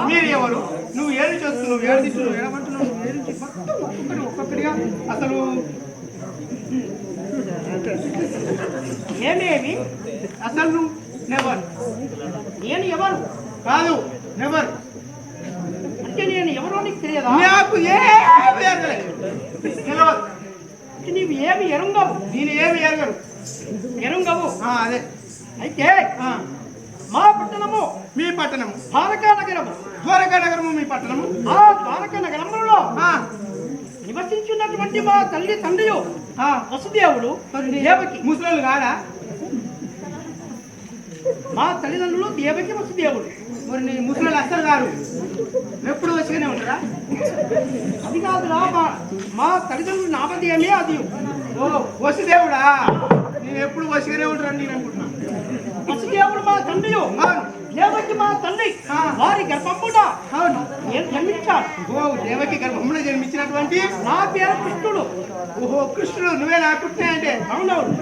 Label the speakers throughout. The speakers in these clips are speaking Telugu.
Speaker 1: మీరు ఎవరు? నువ్వు ఏడు చేస్తున్నావు, ఏడు తింటున్నావు, ఏడమంటున్నావు, ఒక్కొక్కటిగా అసలు
Speaker 2: ఏమేమి
Speaker 1: అసలు నువ్వు నెవర్.
Speaker 2: నేను ఎవరు
Speaker 1: కాదు, నెవర్
Speaker 2: అంటే నేను ఎవరో నీకు తెలియదా?
Speaker 1: నాకు ఏమి ఎరగలేదు, తెలియదు.
Speaker 2: నీవు ఏమి ఎరుంగవు,
Speaker 1: నేను ఏమి ఎరగరు.
Speaker 2: ఎరుంగవు
Speaker 1: అదే.
Speaker 2: అయితే మా పట్టణము
Speaker 1: మీ పట్టణము
Speaker 2: ద్వారకా నగరము.
Speaker 1: ద్వారకా నగరము మీ పట్టణము.
Speaker 2: ఆ ద్వారకా నగరంలో నివసించున్నటువంటి మా తల్లి తండ్రియు వసుదేవుడు దేవకి.
Speaker 1: ముసలోళ్ళు కాదా?
Speaker 2: మా తల్లిదండ్రులు దేవకి వసుదేవుడు.
Speaker 1: మరి నీ ముసలోళ్ళు అస్సలు కాదు, ఎప్పుడు వచ్చిగానే ఉంటారా?
Speaker 2: అది కాదురా, మా తల్లిదండ్రులు నామధేయమే అది.
Speaker 1: ఓ వసుదేవుడా, నేను ఎప్పుడు వచ్చిగానే ఉంటారని నేను అనుకుంటున్నా.
Speaker 2: వసుదేవుడు మా తండ్రి, దేవకి మా తల్లి. వారి గర్భమున జన్మించాడు.
Speaker 1: ఓ దేవకి గర్భమున జన్మించినటువంటి
Speaker 2: నా పేరు కృష్ణుడు.
Speaker 1: ఓహో కృష్ణుడు, నువ్వే నా కృష్ణ అంటే?
Speaker 2: అవునవును.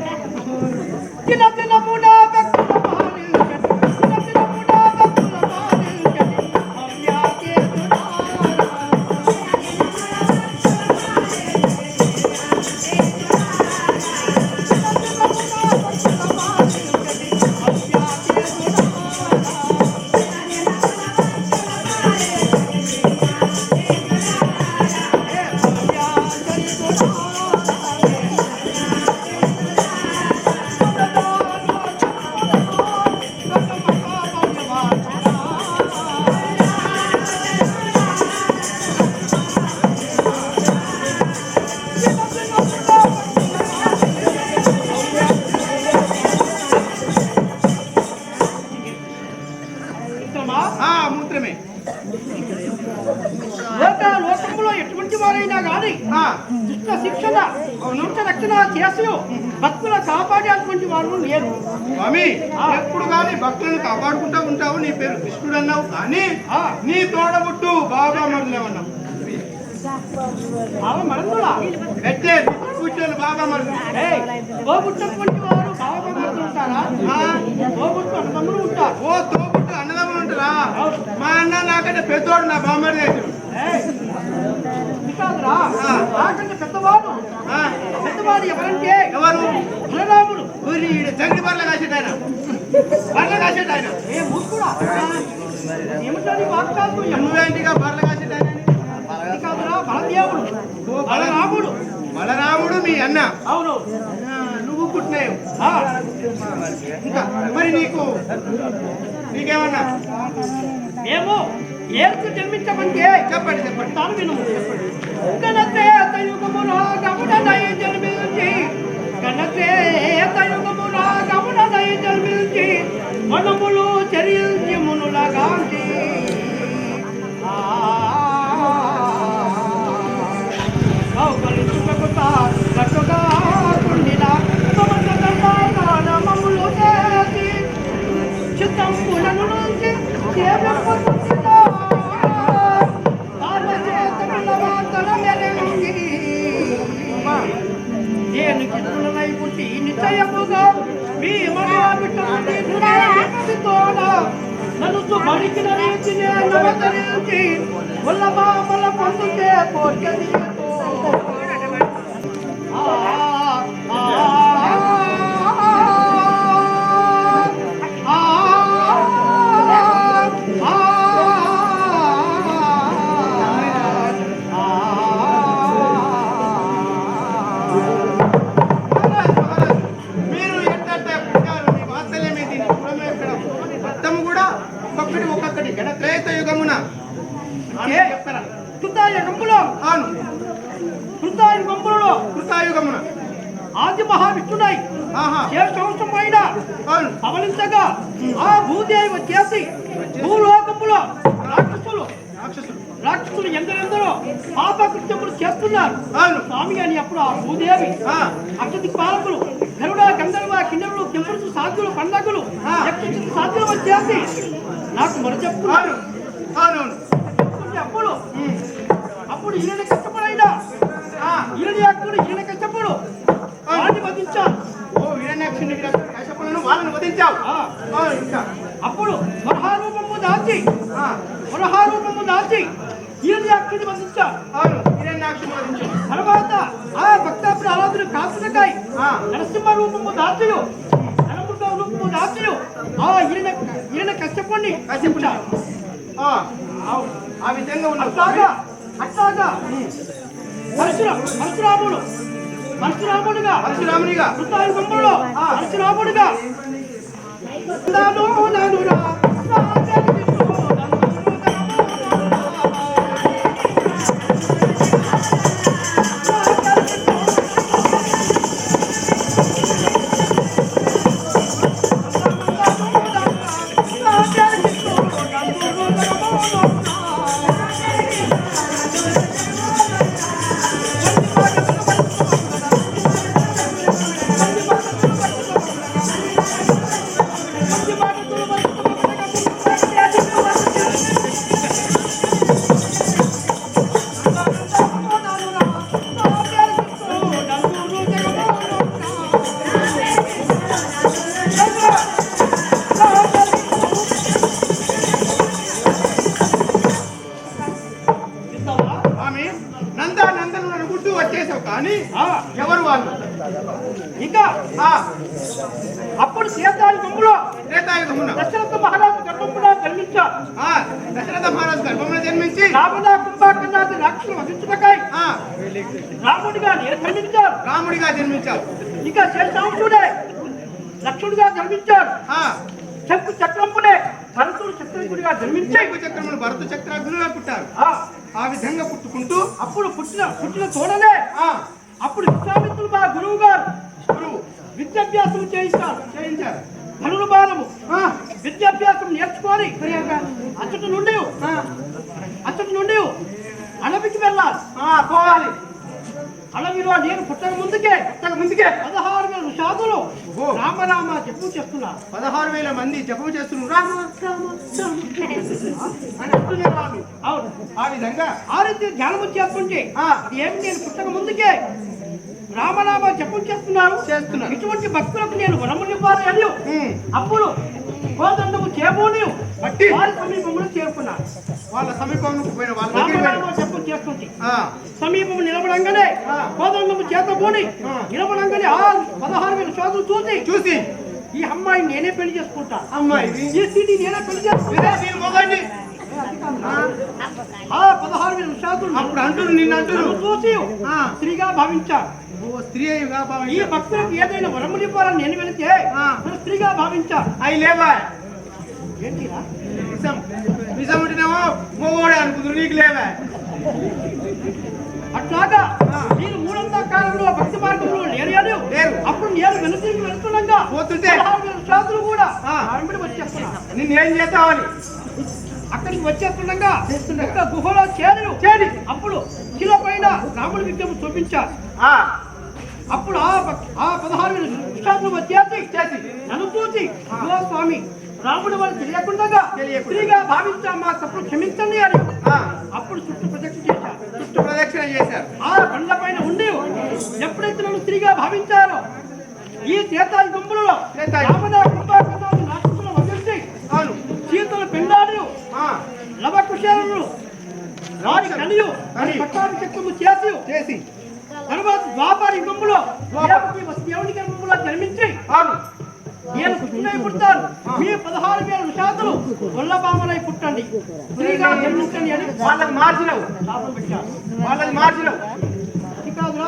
Speaker 2: దిన దినమున భక్తుల పాలించటి, దిన దినమున భక్తుల పాలించటి అవ్యాకేతుడా.
Speaker 1: మూత్రమే.
Speaker 2: లోకంలో ఎటువంటి వారైనా కానీ దుష్ట శిక్షణ నృత్య రక్షణ చేసి భక్తుల కాపాడేటువంటి వారు లేరు
Speaker 1: స్వామి. ఎప్పుడు కానీ భక్తులను కాపాడుకుంటూ ఉంటావు. నీ పేరు కృష్ణుడు అన్నావు, కానీ నీ తోడబుట్టు బాబా మరులేమన్నావు. ఎట్లే కూర్చొని బాబా మరులు
Speaker 2: తోబుట్టటువంటి వారు బాబా మరులు ఉంటారా? తోబుట్టు అన్నదమ్ములు ఉంటారు.
Speaker 1: ఓ తోబుట్టు అన్నదమ్ములు ఉంటారా? మా అన్న నాకంటే పెద్దోడు, నా బామ్మడి దగ్గర
Speaker 2: కాదురా, నాకంటే పెద్దవాడు. పెద్దవాడు ఎవరంటే
Speaker 1: ఎవరు?
Speaker 2: బలరాముడు.
Speaker 1: జంగిడి బర్ల కాసేటాయన, బర్ల కాసేటాయన.
Speaker 2: ఏమిటో వాక్యాలు
Speaker 1: నువ్వేంటిగా బర్ల కాసేటాయన?
Speaker 2: కాదురా, బలదేవుడు. బలరాముడు.
Speaker 1: బలరాముడు మీ అన్న.
Speaker 2: అవును.
Speaker 1: నువ్వు పుట్టినావు. ఇంకా మరి నీకేమన్నా?
Speaker 2: మేము ఏడుకు జన్మించమంటే
Speaker 1: చెప్పండి చెప్పండి.
Speaker 2: తాను విను. గణత్రేతయుగములో గముడదై జన్మించి, గణత్రేతయుగములో గముడదై జన్మించి, వనములు చరించి మునులగాంచి, గట్టుగా కుండిన మమ్ములు చేసి చిత్తంపులను నుంచి నేను చిత్తులనై పుట్టి నిశ్చయముగా మీ మనోడ నన్ను బడికిన రీతి నవతరించి ఉల్లబామల పొందుతే పోర్చది.
Speaker 1: ఒక్కొక్కటి గణత్రేత యుగమున కృతాయుగమున
Speaker 2: ఆది మహావిష్ణుడై సంవత్సరమైన పవలించగా ఆ భూదేవి వచ్చేసి భూలోకములో రాక్షసులు ఎందరెందరో పాపకృత్యములు చేస్తున్నారు స్వామి అని. అప్పుడు ఆ భూదేవి అక్షతి పాలకులు గరుడ గంధర్వ కిన్నరులు కింపురుసు సాధ్యులు పండగులు సాధ్యులు వచ్చేసి నాకు మరి చెప్తున్నారు. అప్పుడు ఈయన కష్టపడైనా ఈయన యాక్కుడు ఈయన కష్టపడు వాడిని వధించాను.
Speaker 1: ఓ ఈయన కశ్యపులను వాళ్ళని వధించావు. ఇంకా
Speaker 2: అప్పుడు వరహారూపము దాల్చి హిరణ్యాక్షుని వధించాడు.
Speaker 1: అవును, హిరణ్యాక్షుని వధించావు.
Speaker 2: తర్వాత ఆ భక్తాపుర ఆరాధన కాసులకాయ నరసింహ రూపము దాల్చు నరమృగ రూపము దాల్చు ఆ హిరణ కశ్యపుని
Speaker 1: కశ్యపుడు ఆ విధంగా ఉన్న
Speaker 2: అట్లాగా పరశురాముడిగా వృత్తాయుగంలో పరశురాముడిగా
Speaker 1: వచ్చేసావు కానీ ఎవరు వాళ్ళు?
Speaker 2: ఇంకా అప్పుడు త్రేతాయుగంలో దశరథ మహారాజు గర్భంలో జన్మించారు.
Speaker 1: దశరథ మహారాజు గర్భంలో జన్మించి
Speaker 2: రావణ కుంభకర్ణాది రాక్షసులు వధించుటకై రాముడిగా జన్మించారు. ఇంకా శేషాంశుడే లక్ష్మణుడిగా జన్మించాడు. శంకు చక్రంపుడే భరతుడు చక్రకుడిగా జన్మించి
Speaker 1: చక్రములు భరత చక్రాగ్నులుగా పుట్టారు. ఆ విధంగా పుట్టుకుంటూ
Speaker 2: అప్పుడు పుట్టిన తోడనే అప్పుడు విశ్వామిత్రుడు మా గురువు గారు విద్యాభ్యాసం చేయించారు. ధనుల బాలము విద్యాభ్యాసం నేర్చుకొని అచ్చటి నుండి అడవికి వెళ్ళాలి.
Speaker 1: పోవాలి.
Speaker 2: అడవిలో నేను పుట్టక ముందుకే 16,000 సాధులు రామరామ జపం చేస్తున్నారు.
Speaker 1: 16,000 మంది జపం చేస్తున్నారు.
Speaker 2: అవును,
Speaker 1: ఆ విధంగా
Speaker 2: ఆ రీతి ధ్యానం చేస్తుంటే ఏమి నేను పుట్టక ముందుకే రామనామ జపం చేస్తున్నాను. ఇటువంటి భక్తులకు నేను వరములు ఇవ్వాలి. అప్పుడు కోదండము చేబోని వారి సమీపంలో చేరుకున్నాను.
Speaker 1: వాళ్ళ సమీపంలో పోయిన
Speaker 2: రామనామ జపం చేస్తుంది. సమీపం నిలబడంగానే కోదండము చేతబోని నిలబడంగానే 16,000 సాధులు చూసి ఈ అమ్మాయిని నేనే పెళ్లి చేసుకుంటా.
Speaker 1: అమ్మాయి
Speaker 2: ఈ సిటీ నేనే పెళ్లి చేసుకుంటా. 16,000 సాధులు
Speaker 1: అప్పుడు అంటారు, నిన్ను అంటారు
Speaker 2: చూసి స్త్రీగా భావించారు.
Speaker 1: స్త్రీగా
Speaker 2: ఈ భక్తులకు ఏదైనా వరములు ఇవ్వాలని నేను వెళితే స్త్రీగా భావించారు.
Speaker 1: అవి లేవా?
Speaker 2: ఏంటిరా
Speaker 1: విషం ఉంటేనేమో మొగోడే అనుకుంటారు, నీకు లేవా?
Speaker 2: అట్లాగా మీరు 300 కాలంలో భక్తి మార్గంలో లేరు. అప్పుడు నేను వెనుతిరిగి వెళ్తుండగా
Speaker 1: పోతుంటే
Speaker 2: శాస్త్రులు కూడా వచ్చేస్తున్నా.
Speaker 1: నిన్ను ఏం చేస్తావని
Speaker 2: అక్కడికి వచ్చేస్తుండగా ఒక గుహలో చేరి అప్పుడు శిల పైన రాముడి విగ్రహం చూపించారు. అప్పుడు ఆ 16,000 శాస్త్రులు వచ్చేసి నన్ను చూసి స్వామి రాముడు వాళ్ళు తెలియకుండా స్త్రీగా భావించా, మా తప్పుడు క్షమించండి అని అప్పుడు చుట్టూ ప్రదక్షిణ చేశారు. ఆ బండ్ల పైన ఉండి ఎప్పుడైతే నన్ను స్త్రీగా భావించారో ఈ త్రేతాయుగ గుంపులలో రాక్షసులు వదిలించి సీతలు పెండాడు లవకుశలు వారి కలియు పట్టాభిషేకము చేసి తర్వాత ద్వాపర యుగంలో దేవుని గర్భంలో జన్మించి నేను కృష్ణుడై పుట్టాను. మీ 16,000 శాతలు గొల్లబామలై పుట్టండి, స్త్రీగా జన్మించండి అని
Speaker 1: వాళ్ళకి మార్చినవు.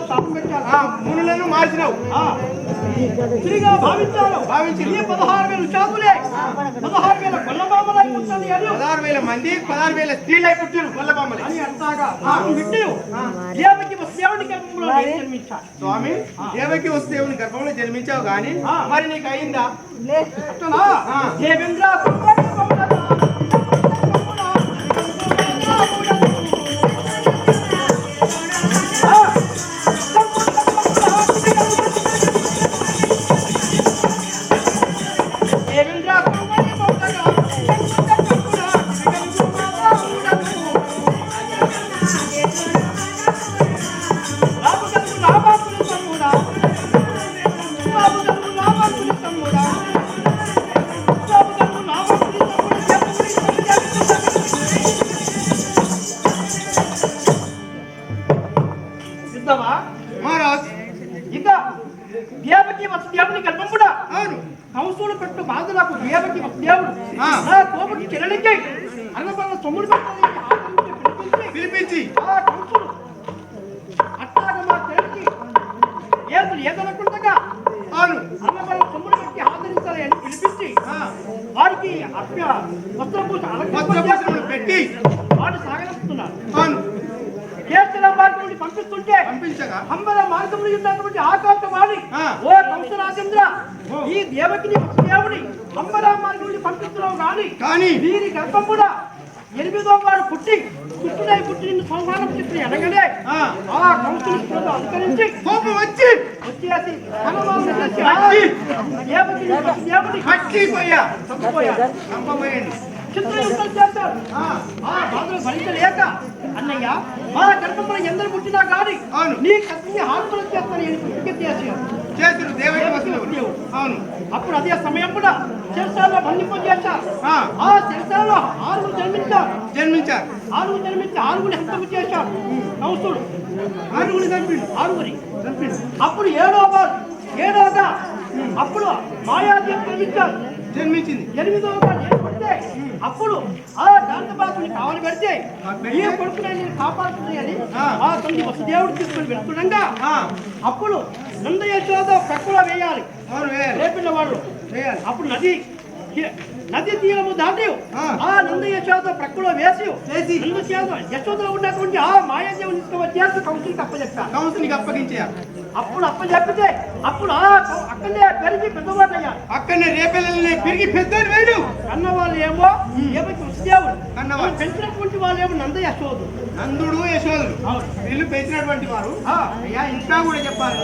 Speaker 2: శాపం పెట్టారు.
Speaker 1: మునులను మార్చినవు.
Speaker 2: స్త్రీగా భావించి ఈ 16,000 శాతులే 16,000 గొల్లబామలై పుట్టండి అని
Speaker 1: 16,000 మంది 16,000 స్త్రీలై పుట్టారు గొల్లబామలై అని
Speaker 2: అంటాగా దేవకి వసుదేవుని గర్భంలో జన్మించారు.
Speaker 1: స్వామి దేవకి వసుదేవుని గర్భంలో జన్మించావు గాని మరి నీకు అయిందా?
Speaker 2: దేవేంద్ర రామ సొమ్ముడు పెట్టడానికి ఆదరించి
Speaker 1: పిలిపించి
Speaker 2: ఆ కంసుడు అట్లాగ మా తెలిసి ఏదనుకుంటగా
Speaker 1: అవును
Speaker 2: అన్నవాళ్ళ సొమ్ముడు పెట్టి ఆదరించాలి అని పిలిపించి వారికి వస్త్రపూజ
Speaker 1: వస్త్రపూజలు పెట్టి
Speaker 2: వాడు సాగనిస్తున్నారు.
Speaker 1: అవును
Speaker 2: కేసర మార్గం నుండి పంపిస్తుంటే
Speaker 1: పంపించగా
Speaker 2: అంబర మార్గంలో ఉన్నటువంటి ఆకాశవాణి ఓ కంసరాజేంద్ర ఈ దేవకిని దేవుడి అంబర మార్గం నుండి పంపిస్తున్నావు కానీ వీరి గర్భం కూడా 8వ వాడు పుట్టి నిన్ను సంహారం చెప్పి ఎనగలే ఆ కంసుని అనుకరించి
Speaker 1: కోపం వచ్చి
Speaker 2: వచ్చేసి దేవుడి
Speaker 1: పట్టిపోయా
Speaker 2: చంపపోయాడు. చిత్రయుక్తం చేస్తారు. ఆ బాధలు భరించలేక అన్నయ్య మా గర్భంలో ఎందరు పుట్టినా కానీ నీ కత్తిని హాస్పిటల్ చేస్తాను
Speaker 1: చేతులు దేవుడు. అవును
Speaker 2: అప్పుడు అదే సమయం కూడా శిరసాలలో బంధింప చేశారు. ఆ శిరసాలలో 6 జన్మించారు. 6 జన్మించి 6 హత్యలు చేశారు. కంసుడు 6 చంపిండు. అప్పుడు 7వ అప్పుడు మాయాదేవి
Speaker 1: జన్మించింది.
Speaker 2: 8వ ఏర్పడితే అప్పుడు ఆ దాంతబాసుని కావలి పెడితే ఈ కొడుకునే నేను కాపాడుతున్నాయని ఆ తల్లి వసుదేవుడు తీసుకొని వెళ్తుండగా అప్పుడు నందయ్య చోద ప్రక్కలో వేయాలి. రేపిన వాళ్ళు వేయాలి. అప్పుడు నది తీరము దాటి ఆ నందయ్య చోద ప్రక్కలో వేసి యశోదలో ఉన్నటువంటి ఆ మాయాదేవుని తీసుకువచ్చేసి కంసునికి అప్పగించారు. అప్పుడు అప్పచెప్పితే అప్పుడు అక్కడనే పెరిగి పెద్దవాడు అయ్యారు.
Speaker 1: అక్కడనే రేపెల్లి పెరిగి పెద్దవాడు వేడు.
Speaker 2: కన్నవాళ్ళు ఏమో వసుదేవుడు, కన్నవాళ్ళు పెంచినటువంటి వాళ్ళు ఏమో
Speaker 1: నందుడు యశోదుడు వీళ్ళు పెంచినటువంటి వారు. అయ్యా ఇంకా కూడా చెప్పాలి.